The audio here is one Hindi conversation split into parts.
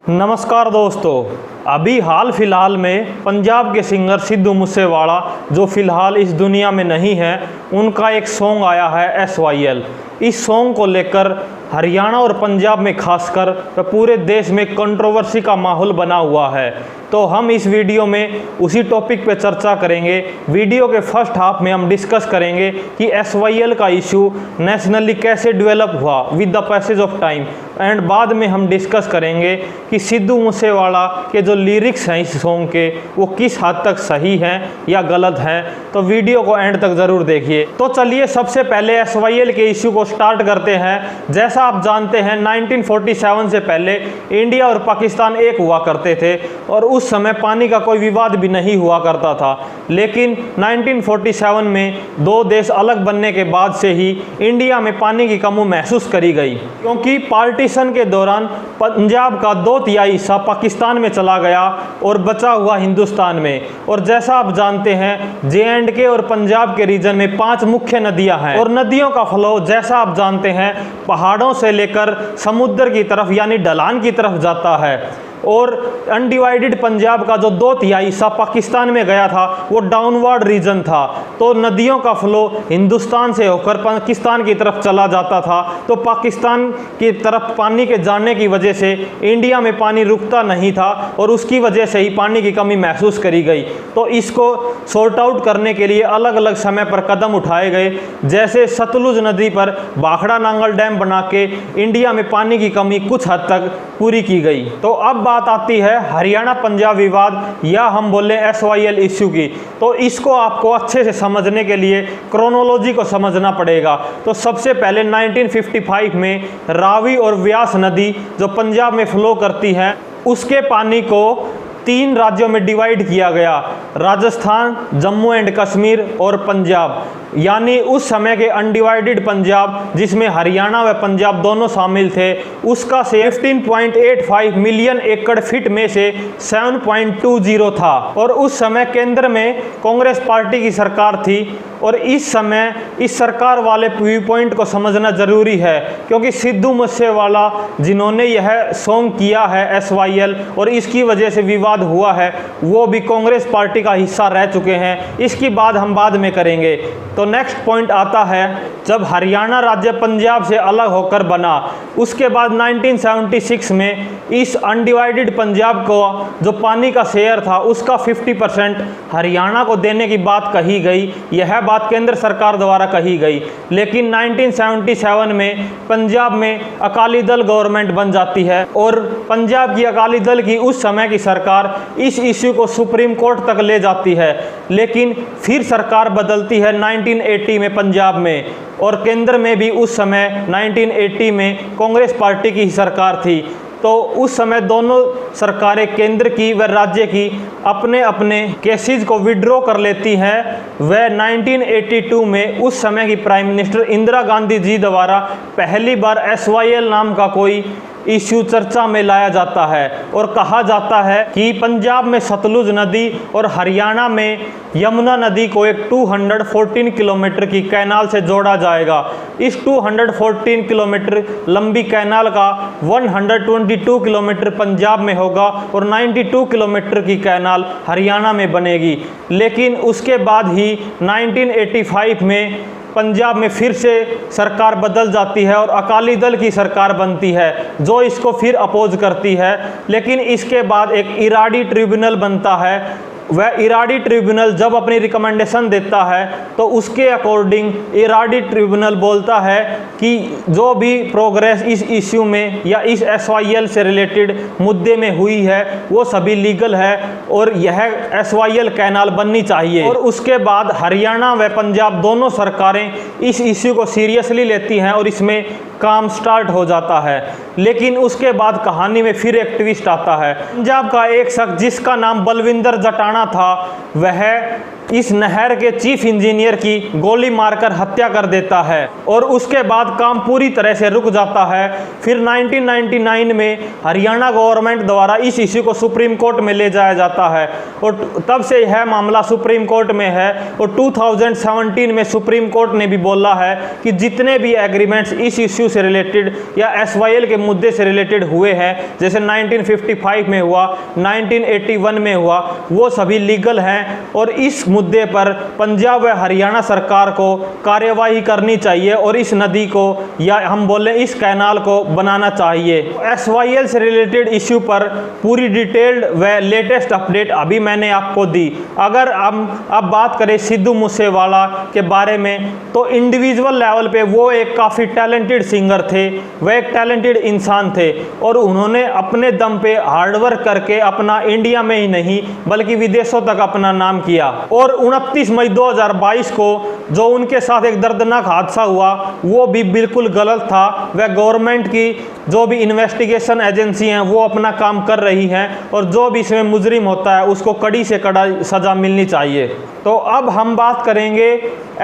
नमस्कार दोस्तों, अभी हाल फिलहाल में पंजाब के सिंगर सिद्धू मूसेवाला जो फ़िलहाल इस दुनिया में नहीं है, उनका एक सॉन्ग आया है SYL। इस सॉन्ग को लेकर हरियाणा और पंजाब में खासकर पूरे देश में कंट्रोवर्सी का माहौल बना हुआ है। तो हम इस वीडियो में उसी टॉपिक पे चर्चा करेंगे। वीडियो के फर्स्ट हाफ में हम डिस्कस करेंगे कि SYL का इशू नेशनली कैसे डेवलप हुआ with the passage of time, and बाद में हम डिस्कस करेंगे कि सिद्धू मूसेवाला के जो लिरिक्स हैं इस सॉन्ग के, वो किस हद तक सही हैं या गलत हैं। तो वीडियो को एंड तक ज़रूर देखिए। तो चलिए सबसे पहले SYL के इशू को स्टार्ट करते हैं। जैसा आप जानते हैं 1947 से पहले इंडिया और पाकिस्तान एक हुआ करते थे और उस समय पानी का कोई विवाद भी नहीं हुआ करता था। लेकिन 1947 में दो देश अलग बनने के बाद से ही इंडिया में पानी की कमी महसूस करी गई, क्योंकि पार्टीशन के दौरान पंजाब का 2/3 हिस्सा पाकिस्तान में चला गया और बचा हुआ हिंदुस्तान में। और जैसा आप जानते हैं J&K और पंजाब के रीजन में 5 मुख्य नदियां हैं और नदियों का फ्लो जैसा आप जानते हैं पहाड़ों से लेकर समुद्र की तरफ यानी ढलान की तरफ जाता है। और अनडिवाइडेड पंजाब का जो 2/3 हिस्सा पाकिस्तान में गया था वो डाउनवर्ड रीजन था। तो नदियों का फ्लो हिंदुस्तान से होकर पाकिस्तान की तरफ चला जाता था। तो पाकिस्तान की तरफ पानी के जाने की वजह से इंडिया में पानी रुकता नहीं था और उसकी वजह से ही पानी की कमी महसूस करी गई। तो इसको सॉर्ट आउट करने के लिए अलग अलग समय पर कदम उठाए गए, जैसे सतलुज नदी पर भाखड़ा नांगल डैम बना के इंडिया में पानी की कमी कुछ हद तक पूरी की गई। तो अब बात आती है हरियाणा पंजाब विवाद या हम बोले SYL इश्यू की। तो इसको आपको अच्छे से समझने के लिए क्रोनोलॉजी को समझना पड़ेगा। तो सबसे पहले 1955 में रावी और व्यास नदी जो पंजाब में फ्लो करती है, उसके पानी को 3 राज्यों में डिवाइड किया गया, राजस्थान, जम्मू एंड कश्मीर और पंजाब। यानी उस समय के अनडिवाइडेड पंजाब जिसमें हरियाणा व पंजाब दोनों शामिल थे, उसका से 15.85 मिलियन एकड़ फीट में से 7.20 था। और उस समय केंद्र में कांग्रेस पार्टी की सरकार थी। और इस समय इस सरकार वाले व्यू पॉइंट को समझना जरूरी है, क्योंकि सिद्धू मूसेवाला जिन्होंने यह सॉन्ग किया है SYL और इसकी वजह से विवाद हुआ है, वो भी कांग्रेस पार्टी का हिस्सा रह चुके हैं। इसकी बात हम बाद में करेंगे। तो नेक्स्ट पॉइंट आता है, जब हरियाणा राज्य पंजाब से अलग होकर बना, उसके बाद 1976 में इस अनडिवाइडेड पंजाब को जो पानी का शेयर था उसका 50% हरियाणा को देने की बात कही गई। यह बात केंद्र सरकार द्वारा कही गई। लेकिन 1977 में पंजाब में अकाली दल गवर्नमेंट बन जाती है और पंजाब की अकाली दल की उस समय की सरकार इस इश्यू को सुप्रीम कोर्ट तक ले जाती है। लेकिन फिर सरकार बदलती है 1980 में पंजाब में, और केंद्र में भी उस समय 1980 में कांग्रेस पार्टी की सरकार थी। तो उस समय दोनों सरकारें, केंद्र की व राज्य की, अपने अपने केसेस को विड्रॉ कर लेती हैं। वह 1982 में उस समय की प्राइम मिनिस्टर इंदिरा गांधी जी द्वारा पहली बार SYL नाम का कोई इश्यू चर्चा में लाया जाता है और कहा जाता है कि पंजाब में सतलुज नदी और हरियाणा में यमुना नदी को एक 214 किलोमीटर की कैनाल से जोड़ा जाएगा। इस 214 किलोमीटर लंबी कैनाल का 122 किलोमीटर पंजाब में होगा और 92 किलोमीटर की कैनाल हरियाणा में बनेगी। लेकिन उसके बाद ही 1985 में पंजाब में फिर से सरकार बदल जाती है और अकाली दल की सरकार बनती है जो इसको फिर अपोज करती है। लेकिन इसके बाद एक इराडी ट्रिब्यूनल बनता है। वह इराडी ट्रिब्यूनल जब अपनी रिकमेंडेशन देता है तो उसके अकॉर्डिंग इराडी ट्रिब्यूनल बोलता है कि जो भी प्रोग्रेस इस इश्यू में या इस SYL से रिलेटेड मुद्दे में हुई है वो सभी लीगल है और यह SYL कैनाल बननी चाहिए। और उसके बाद हरियाणा व पंजाब दोनों सरकारें इस इश्यू को सीरियसली लेती हैं और इसमें काम स्टार्ट हो जाता है। लेकिन उसके बाद कहानी में फिर एक ट्विस्ट आता है। पंजाब का एक शख्स जिसका नाम बलविंदर जटाना था, वह इस नहर के चीफ इंजीनियर की गोली मारकर हत्या कर देता है और उसके बाद काम पूरी तरह से रुक जाता है। फिर 1999 में हरियाणा गवर्नमेंट द्वारा इस इश्यू को सुप्रीम कोर्ट में ले जाया जाता है और तब से यह मामला सुप्रीम कोर्ट में है। और 2017 में सुप्रीम कोर्ट ने भी बोला है कि जितने भी एग्रीमेंट्स इस इश्यू से रिलेटेड या SYL के मुद्दे से रिलेटेड हुए हैं, जैसे 1955 में हुआ, 1981 में हुआ, वो सभी लीगल हैं और इस मुद्दे पर पंजाब व हरियाणा सरकार को कार्यवाही करनी चाहिए और इस नदी को या हम बोलें इस कैनाल को बनाना चाहिए। SYL से रिलेटेड इश्यू पर पूरी डिटेल्ड व लेटेस्ट अपडेट अभी मैंने आपको दी। अगर हम अब बात करें सिद्धू मूसेवाला के बारे में, तो इंडिविजुअल लेवल पे वो एक काफ़ी टैलेंटेड सिंगर थे, वह एक टैलेंटेड इंसान थे और उन्होंने अपने दम पे हार्डवर्क करके अपना इंडिया में ही नहीं बल्कि विदेशों तक अपना नाम किया। और 29 मई 2022 को जो उनके साथ एक दर्दनाक हादसा हुआ वो भी बिल्कुल गलत था। वह गवर्नमेंट की जो भी इन्वेस्टिगेशन एजेंसी हैं वो अपना काम कर रही हैं और जो भी इसमें मुजरिम होता है उसको कड़ी से कड़ा सज़ा मिलनी चाहिए। तो अब हम बात करेंगे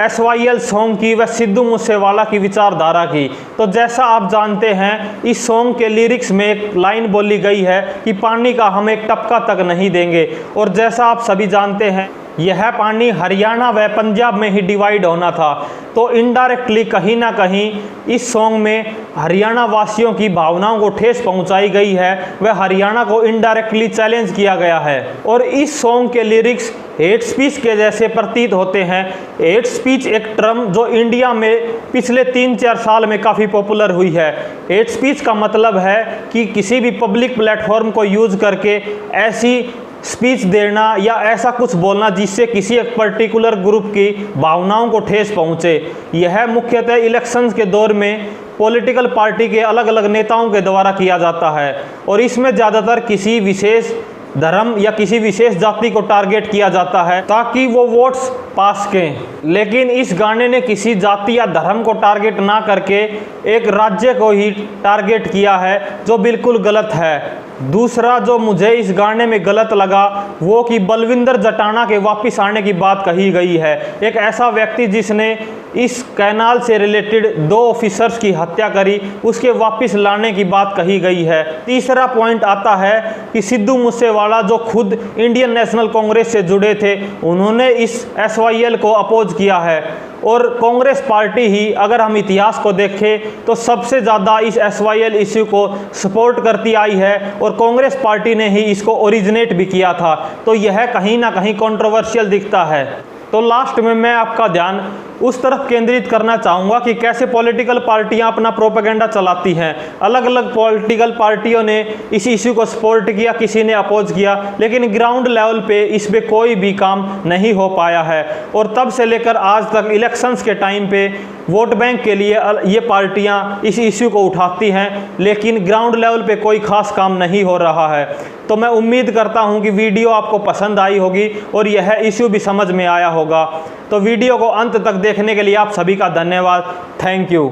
SYL सॉन्ग की व सिद्धू मूसेवाला की विचारधारा की। तो जैसा आप जानते हैं इस सॉन्ग के लिरिक्स में एक लाइन बोली गई है कि पानी का हम एक टपका तक नहीं देंगे। और जैसा आप सभी जानते हैं यह पानी हरियाणा व पंजाब में ही डिवाइड होना था। तो इनडायरेक्टली कहीं ना कहीं इस सॉन्ग में हरियाणा वासियों की भावनाओं को ठेस पहुंचाई गई है व हरियाणा को इनडायरेक्टली चैलेंज किया गया है। और इस सॉन्ग के लिरिक्स हेट स्पीच के जैसे प्रतीत होते हैं। हेट स्पीच एक टर्म जो इंडिया में पिछले 3-4 साल में काफ़ी पॉपुलर हुई है। हेट स्पीच का मतलब है कि किसी भी पब्लिक प्लेटफॉर्म को यूज़ करके ऐसी स्पीच देना या ऐसा कुछ बोलना जिससे किसी एक पर्टिकुलर ग्रुप की भावनाओं को ठेस पहुंचे। यह मुख्यतः इलेक्शंस के दौर में पॉलिटिकल पार्टी के अलग अलग नेताओं के द्वारा किया जाता है और इसमें ज़्यादातर किसी विशेष धर्म या किसी विशेष जाति को टारगेट किया जाता है ताकि वो वोट्स पास करें। लेकिन इस गाने ने किसी जाति या धर्म को टारगेट ना करके एक राज्य को ही टारगेट किया है जो बिल्कुल गलत है। दूसरा जो मुझे इस गाने में गलत लगा वो कि बलविंदर जटाना के वापस आने की बात कही गई है। एक ऐसा व्यक्ति जिसने इस कैनाल से रिलेटेड 2 ऑफिसर्स की हत्या करी, उसके वापस लाने की बात कही गई है। तीसरा पॉइंट आता है कि सिद्धू मूसेवाला जो खुद इंडियन नेशनल कांग्रेस से जुड़े थे उन्होंने इस SYL को अपोज किया है और कांग्रेस पार्टी ही अगर हम इतिहास को देखें तो सबसे ज़्यादा इस SYL इश्यू को सपोर्ट करती आई है और कांग्रेस पार्टी ने ही इसको ओरिजिनेट भी किया था। तो यह कहीं ना कहीं कंट्रोवर्शियल दिखता है। तो लास्ट में मैं आपका ध्यान उस तरफ केंद्रित करना चाहूँगा कि कैसे पॉलिटिकल पार्टियां अपना प्रोपेगेंडा चलाती हैं। अलग अलग पॉलिटिकल पार्टियों ने इस इश्यू को सपोर्ट किया, किसी ने अपोज किया, लेकिन ग्राउंड लेवल पे इस पे कोई भी काम नहीं हो पाया है। और तब से लेकर आज तक इलेक्शंस के टाइम पे वोट बैंक के लिए ये पार्टियां इस इश्यू को उठाती हैं, लेकिन ग्राउंड लेवल पे कोई खास काम नहीं हो रहा है। तो मैं उम्मीद करता हूं कि वीडियो आपको पसंद आई होगी और यह इश्यू भी समझ में आया होगा। तो वीडियो को अंत तक देखने के लिए आप सभी का धन्यवाद। Thank you.